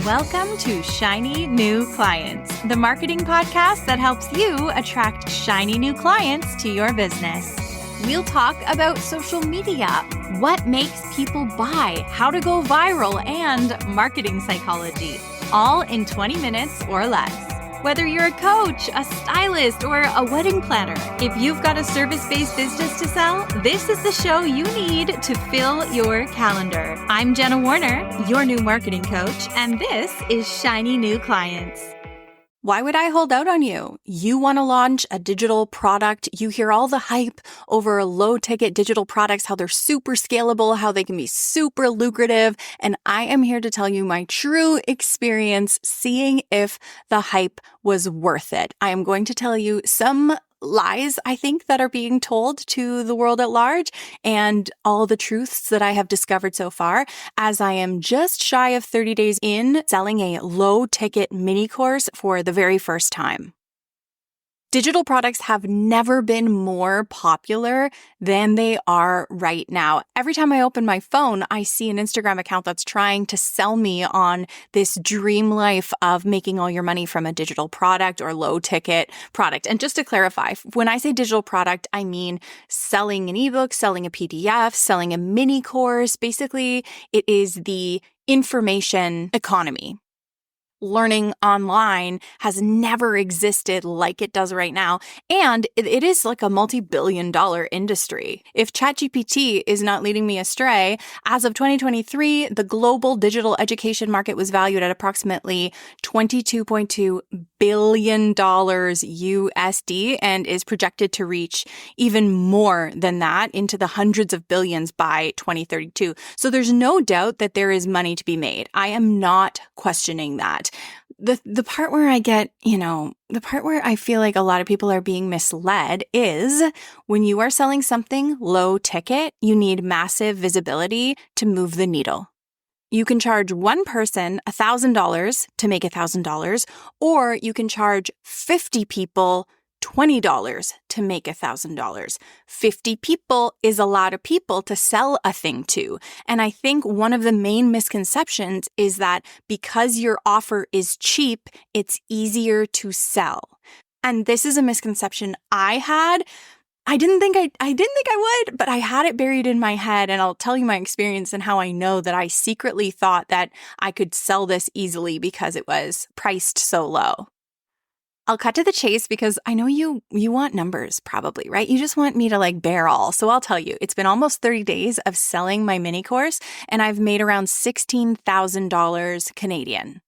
Welcome to Shiny New Clients, the marketing podcast that helps you attract shiny new clients to your business. We'll talk about social media, what makes people buy, how to go viral, and marketing psychology, all in 20 minutes or less. Whether you're a coach, a stylist, or a wedding planner, if you've got a service-based business to sell, this is the show you need to fill your calendar. I'm Jenna Warner, your new marketing coach, and this is Shiny New Clients. Why would I hold out on you? You want to launch a digital product. You hear all the hype over low-ticket digital products, how they're super scalable, how they can be super lucrative. And I am here to tell you my true experience seeing if the hype was worth it. I am going to tell you some lies, I think, that are being told to the world at large and all the truths that I have discovered so far, as I am just shy of 30 days in selling a low-ticket mini course for the very first time. Digital products have never been more popular than they are right now. Every time I open my phone, I see an Instagram account that's trying to sell me on this dream life of making all your money from a digital product or low ticket product. And just to clarify, when I say digital product, I mean selling an ebook, selling a PDF, selling a mini course. Basically, it is the information economy. Learning online has never existed like it does right now. And it is like a multi-billion-dollar industry. If ChatGPT is not leading me astray, as of 2023, the global digital education market was valued at approximately $22.2 billion USD and is projected to reach even more than that into the hundreds of billions by 2032. So there's no doubt that there is money to be made. I am not questioning that. The part where I get, the part where I feel like a lot of people are being misled is when you are selling something low ticket, you need massive visibility to move the needle. You can charge one person $1,000 to make $1,000, or you can charge 50 people $20 to make $1,000. 50 people is a lot of people to sell a thing to. And I think one of the main misconceptions is that because your offer is cheap, it's easier to sell. And this is a misconception I had. I didn't think I would, but I had it buried in my head, and I'll tell you my experience and how I know that I secretly thought that I could sell this easily because it was priced so low. I'll cut to the chase because I know you want numbers probably, right? You just want me to bear all. So I'll tell you, it's been almost 30 days of selling my mini course and I've made around $16,000 Canadian.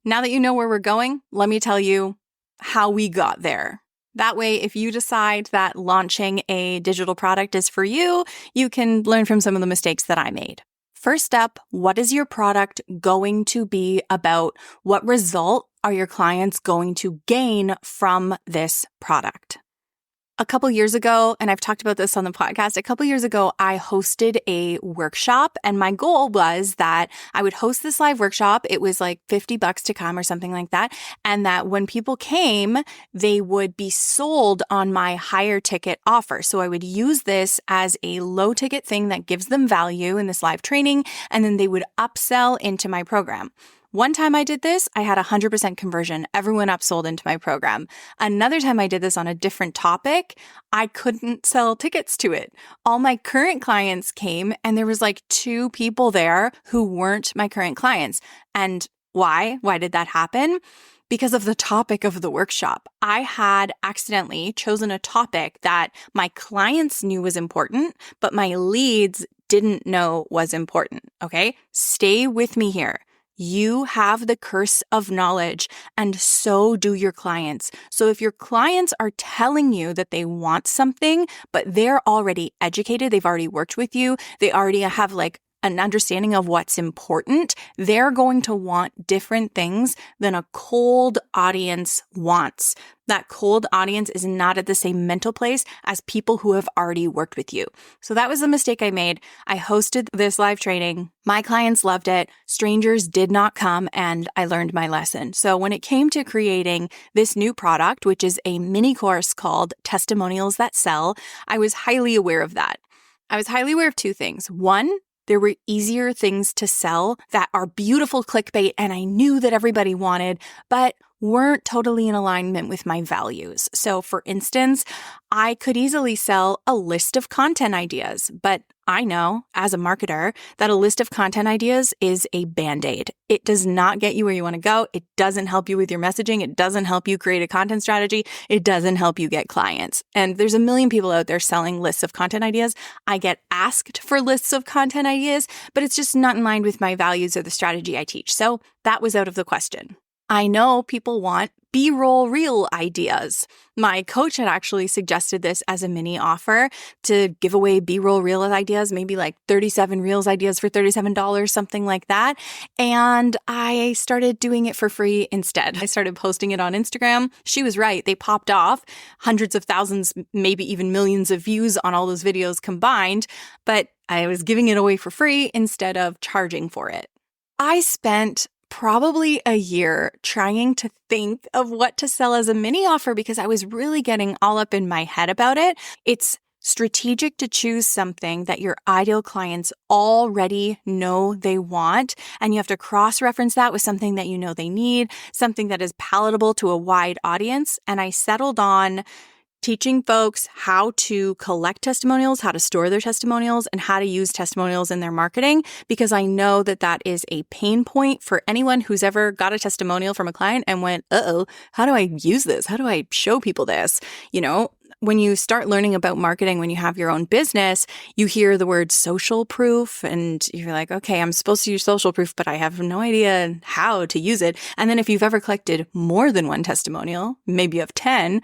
Now that you know where we're going, let me tell you how we got there. That way, if you decide that launching a digital product is for you, you can learn from some of the mistakes that I made. First up, what is your product going to be about? What result are your clients going to gain from this product? A couple years ago, and I've talked about this on the podcast, I hosted a workshop, and my goal was that I would host this live workshop. It was like $50 to come or something like that. And that when people came, they would be sold on my higher ticket offer. So I would use this as a low ticket thing that gives them value in this live training, and then they would upsell into my program. One time I did this, I had 100% conversion. Everyone upsold into my program. Another time I did this on a different topic, I couldn't sell tickets to it. All my current clients came and there was 2 people there who weren't my current clients. And why? Why did that happen? Because of the topic of the workshop. I had accidentally chosen a topic that my clients knew was important, but my leads didn't know was important. Okay? Stay with me here. You have the curse of knowledge, and so do your clients. So if your clients are telling you that they want something, but they're already educated, they've already worked with you, they already have an understanding of what's important, they're going to want different things than a cold audience wants. That cold audience is not at the same mental place as people who have already worked with you. So that was the mistake I made. I hosted this live training. My clients loved it. Strangers did not come, and I learned my lesson. So when it came to creating this new product, which is a mini course called Testimonials That Sell, I was highly aware of that. I was highly aware of 2 things. One, There were easier things to sell that are beautiful clickbait and I knew that everybody wanted, but weren't totally in alignment with my values. So for instance, I could easily sell a list of content ideas, but I know as a marketer that a list of content ideas is a band-aid. It does not get you where you want to go. It doesn't help you with your messaging. It doesn't help you create a content strategy. It doesn't help you get clients. And there's a million people out there selling lists of content ideas. I get asked for lists of content ideas, but it's just not in line with my values or the strategy I teach. So that was out of the question. I know people want B-roll reel ideas. My coach had actually suggested this as a mini offer to give away B-roll reel ideas, maybe like 37 reels ideas for $37, something like that. And I started doing it for free instead. I started posting it on Instagram. She was right. They popped off hundreds of thousands, maybe even millions of views on all those videos combined, but I was giving it away for free instead of charging for it. I spent probably a year trying to think of what to sell as a mini offer because I was really getting all up in my head about it. It's strategic to choose something that your ideal clients already know they want, and you have to cross-reference that with something that you know they need, something that is palatable to a wide audience. And I settled on teaching folks how to collect testimonials, how to store their testimonials, and how to use testimonials in their marketing, because I know that that is a pain point for anyone who's ever got a testimonial from a client and went, how do I use this? How do I show people this? You know, when you start learning about marketing, when you have your own business, you hear the word social proof and you're like, okay, I'm supposed to use social proof, but I have no idea how to use it. And then if you've ever collected more than one testimonial, maybe you have 10,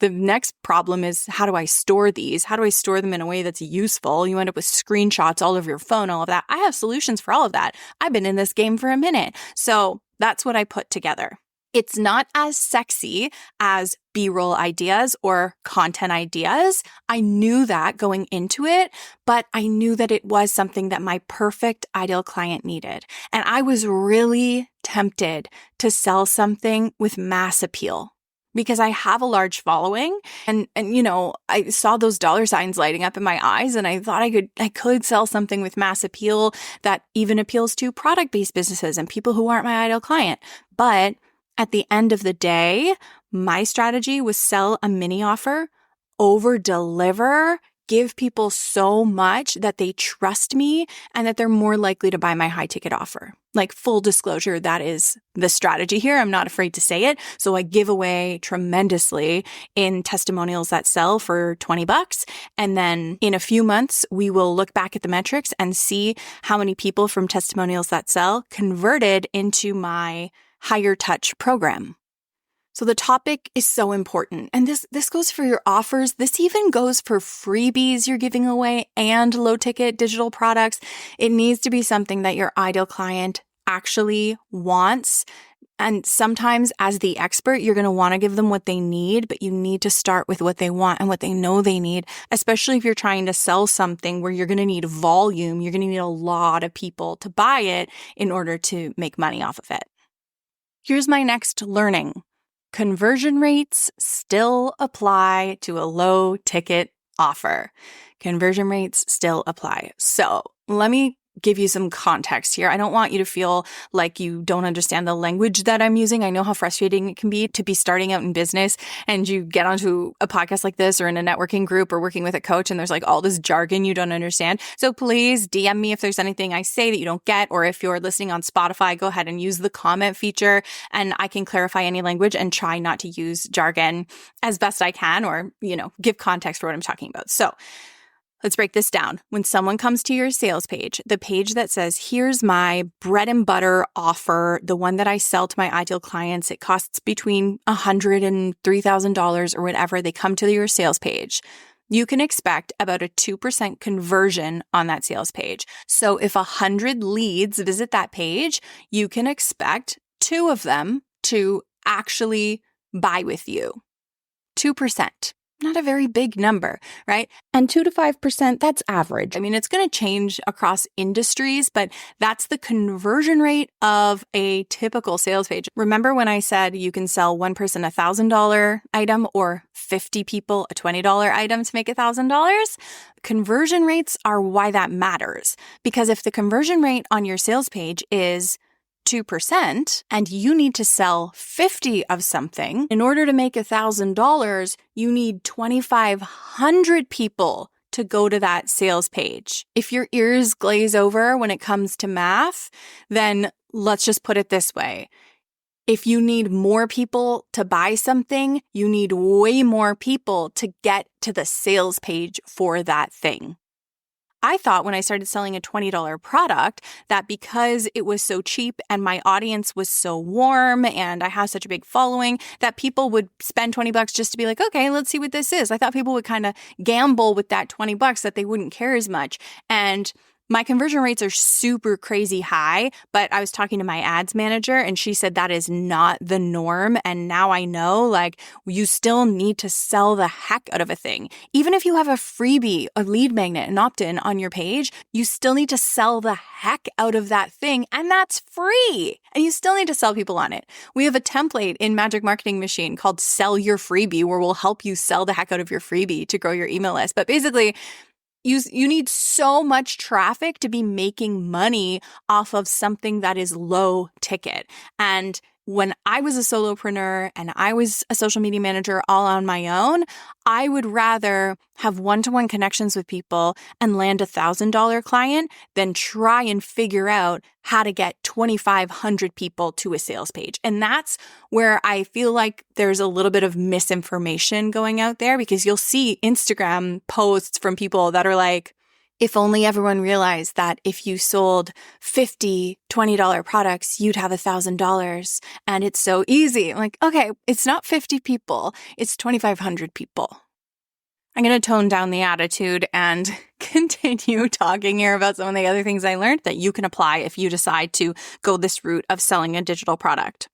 the next problem is, how do I store these? How do I store them in a way that's useful? You end up with screenshots all over your phone, all of that. I have solutions for all of that. I've been in this game for a minute. So that's what I put together. It's not as sexy as B-roll ideas or content ideas. I knew that going into it, but I knew that it was something that my perfect ideal client needed. And I was really tempted to sell something with mass appeal, because I have a large following and you know, I saw those dollar signs lighting up in my eyes and I thought I could sell something with mass appeal that even appeals to product-based businesses and people who aren't my ideal client. But at the end of the day, my strategy was sell a mini offer, over deliver, give people so much that they trust me and that they're more likely to buy my high ticket offer. Like, full disclosure, that is the strategy here. I'm not afraid to say it. So I give away tremendously in testimonials that sell for $20. And then in a few months, we will look back at the metrics and see how many people from testimonials that sell converted into my higher touch program. So the topic is so important. And this goes for your offers. This even goes for freebies you're giving away and low ticket digital products. It needs to be something that your ideal client actually wants. And sometimes as the expert, you're going to want to give them what they need, but you need to start with what they want and what they know they need, especially if you're trying to sell something where you're going to need volume. You're going to need a lot of people to buy it in order to make money off of it. Here's my next learning. Conversion rates still apply to a low ticket offer. Conversion rates still apply. So let me give you some context here. I don't want you to feel like you don't understand the language that I'm using. I know how frustrating it can be to be starting out in business and you get onto a podcast like this or in a networking group or working with a coach and there's like all this jargon you don't understand. So please DM me if there's anything I say that you don't get, or if you're listening on Spotify, go ahead and use the comment feature and I can clarify any language and try not to use jargon as best I can, or, you know, give context for what I'm talking about. So let's break this down. When someone comes to your sales page, the page that says, here's my bread and butter offer, the one that I sell to my ideal clients, it costs between $100 and $3,000 or whatever, they come to your sales page, you can expect about a 2% conversion on that sales page. So if 100 leads visit that page, you can expect 2 of them to actually buy with you. 2%. not a very big number, right? And 2 to 5%, that's average. I mean, it's going to change across industries, but that's the conversion rate of a typical sales page. Remember when I said you can sell one person a $1,000 item or 50 people a $20 item to make $1,000? Conversion rates are why that matters. Because if the conversion rate on your sales page is 2% and you need to sell 50 of something, in order to make $1,000, you need 2,500 people to go to that sales page. If your ears glaze over when it comes to math, then let's just put it this way. If you need more people to buy something, you need way more people to get to the sales page for that thing. I thought when I started selling a $20 product that because it was so cheap and my audience was so warm and I have such a big following that people would spend $20 just to be like, okay, let's see what this is. I thought people would kind of gamble with that $20 that they wouldn't care as much. And my conversion rates are super crazy high, but I was talking to my ads manager and she said that is not the norm. And now I know, like, you still need to sell the heck out of a thing. Even if you have a freebie, a lead magnet, an opt-in on your page, you still need to sell the heck out of that thing. And that's free. And you still need to sell people on it. We have a template in Magic Marketing Machine called Sell Your Freebie, where we'll help you sell the heck out of your freebie to grow your email list. But basically, you need so much traffic to be making money off of something that is low ticket. And when I was a solopreneur and I was a social media manager all on my own, I would rather have one-to-one connections with people and land a $1,000 client than try and figure out how to get 2,500 people to a sales page. And that's where I feel like there's a little bit of misinformation going out there, because you'll see Instagram posts from people that are like, if only everyone realized that if you sold 50 $20 products, you'd have $1,000. And it's so easy. I'm like, okay, it's not 50 people, it's 2,500 people. I'm going to tone down the attitude and continue talking here about some of the other things I learned that you can apply if you decide to go this route of selling a digital product.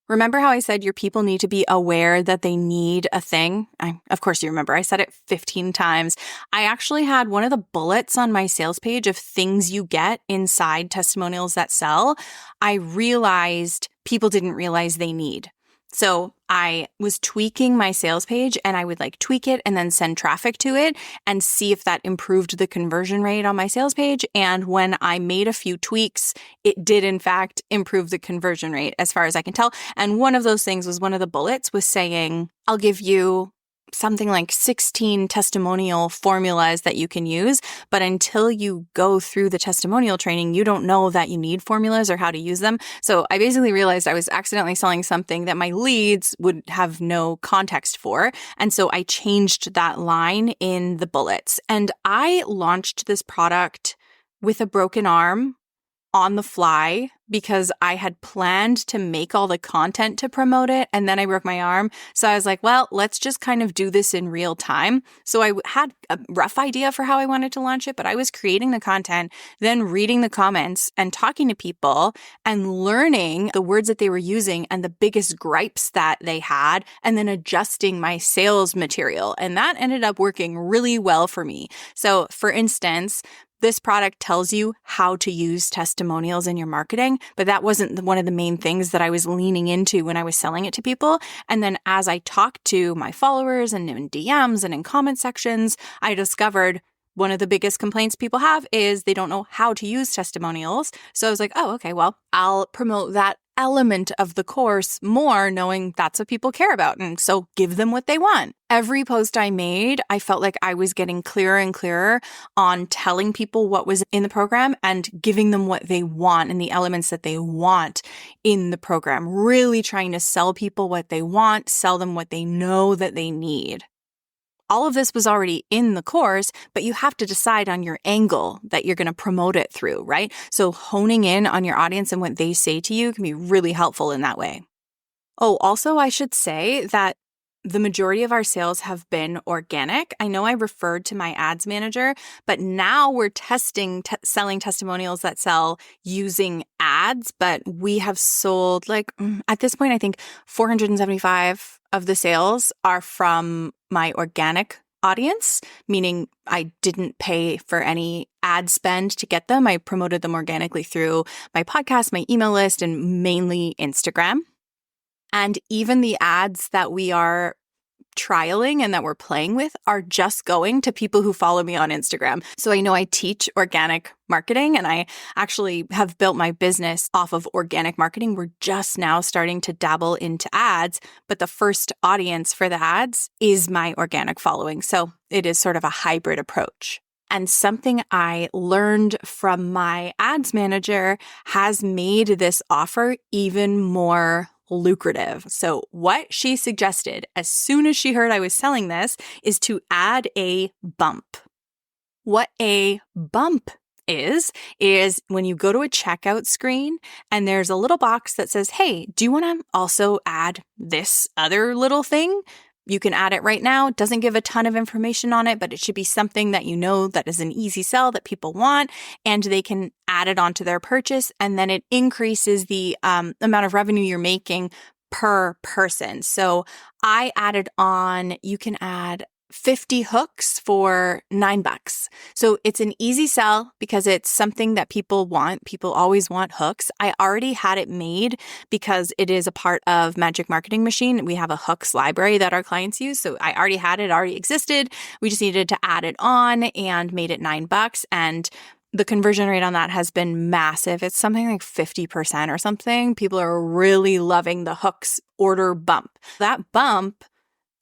Remember how I said your people need to be aware that they need a thing? Of course you remember, I said it 15 times. I actually had one of the bullets on my sales page of things you get inside testimonials that sell. I realized people didn't realize they need. So I was tweaking my sales page and I would tweak it and then send traffic to it and see if that improved the conversion rate on my sales page. And when I made a few tweaks, it did in fact improve the conversion rate as far as I can tell. And one of those things was, one of the bullets was saying, I'll give you something like 16 testimonial formulas that you can use. But until you go through the testimonial training, you don't know that you need formulas or how to use them. So I basically realized I was accidentally selling something that my leads would have no context for. And so I changed that line in the bullets. And I launched this product with a broken arm on the fly because I had planned to make all the content to promote it and then I broke my arm. So I was like, well, let's just kind of do this in real time. So I had a rough idea for how I wanted to launch it, but I was creating the content, then reading the comments and talking to people and learning the words that they were using and the biggest gripes that they had, and then adjusting my sales material. And that ended up working really well for me. So for instance, this product tells you how to use testimonials in your marketing, but that wasn't one of the main things that I was leaning into when I was selling it to people. And then as I talked to my followers and in DMs and in comment sections, I discovered one of the biggest complaints people have is they don't know how to use testimonials. So I was like, oh, okay, well, I'll promote that element of the course more, knowing that's what people care about. And so give them what they want. Every post I made, I felt like I was getting clearer and clearer on telling people what was in the program and giving them what they want and the elements that they want in the program. Really trying to sell people what they want, sell them what they know that they need. All of this was already in the course, but you have to decide on your angle that you're going to promote it through, right? So honing in on your audience and what they say to you can be really helpful in that way. Oh, also, I should say that the majority of our sales have been organic. I know I referred to my ads manager, but now we're testing selling testimonials that sell using ads. But we have sold at this point, I think 475 of the sales are from my organic audience, meaning I didn't pay for any ad spend to get them. I promoted them organically through my podcast, my email list, and mainly Instagram. And even the ads that we are trialing and that we're playing with are just going to people who follow me on Instagram. So I know I teach organic marketing, and I actually have built my business off of organic marketing. We're just now starting to dabble into ads, but the first audience for the ads is my organic following. So it is sort of a hybrid approach. And something I learned from my ads manager has made this offer even more lucrative. So what she suggested as soon as she heard I was selling this is to add a bump. What a bump is when you go to a checkout screen and there's a little box that says, hey, do you want to also add this other little thing? You can add it right now. It doesn't give a ton of information on it, but it should be something that you know that is an easy sell that people want, and they can add it onto their purchase, and then it increases the amount of revenue you're making per person. So I added on, you can add 50 hooks for $9. So it's an easy sell because it's something that people want. People always want hooks. I already had it made because it is a part of Magic Marketing Machine. We have a hooks library that our clients use. So I already had it, already existed. We just needed to add it on and made it $9. And the conversion rate on that has been massive. It's something like 50% or something. People are really loving the hooks order bump. That bump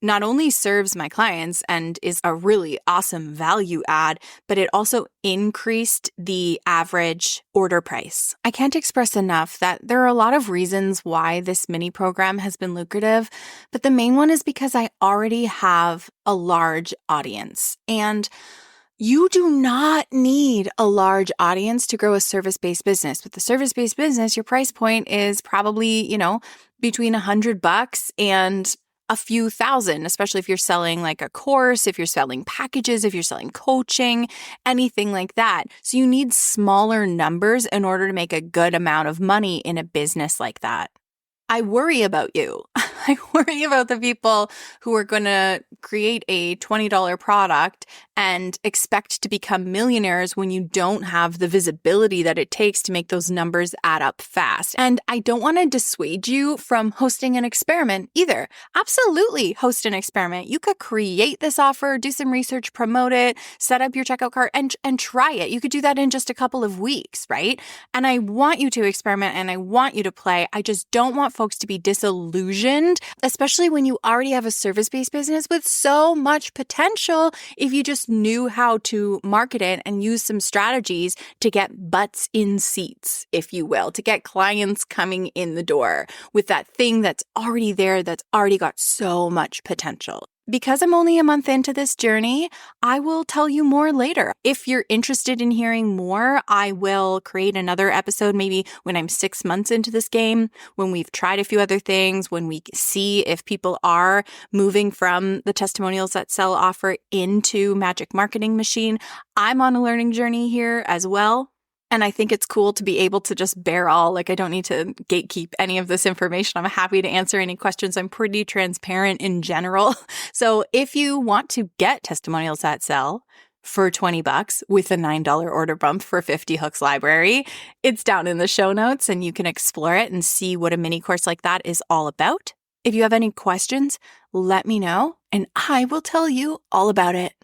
not only serves my clients and is a really awesome value add, but it also increased the average order price. I can't express enough that there are a lot of reasons why this mini program has been lucrative, but the main one is because I already have a large audience. And you do not need a large audience to grow a service-based business. With the service-based business, your price point is probably, between $100 and a few thousand, especially if you're selling like a course, if you're selling packages, if you're selling coaching, anything like that. So you need smaller numbers in order to make a good amount of money in a business like that. I worry about you. I worry about the people who are going to create a $20 product and expect to become millionaires when you don't have the visibility that it takes to make those numbers add up fast. And I don't want to dissuade you from hosting an experiment either. Absolutely host an experiment. You could create this offer, do some research, promote it, set up your checkout cart, and try it. You could do that in just a couple of weeks, right? And I want you to experiment and I want you to play. I just don't want folks to be disillusioned, especially when you already have a service-based business with so much potential if you just knew how to market it and use some strategies to get butts in seats, if you will, to get clients coming in the door with that thing that's already there, that's already got so much potential. Because I'm only a month into this journey, I will tell you more later. If you're interested in hearing more, I will create another episode maybe when I'm 6 months into this game, when we've tried a few other things, when we see if people are moving from the testimonials that sell offer into Magic Marketing Machine. I'm on a learning journey here as well. And I think it's cool to be able to just bear all, I don't need to gatekeep any of this information. I'm happy to answer any questions. I'm pretty transparent in general. So if you want to get testimonials that sell for $20 with a $9 order bump for 50 hooks library, it's down in the show notes and you can explore it and see what a mini course like that is all about. If you have any questions, let me know and I will tell you all about it.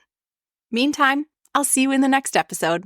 Meantime, I'll see you in the next episode.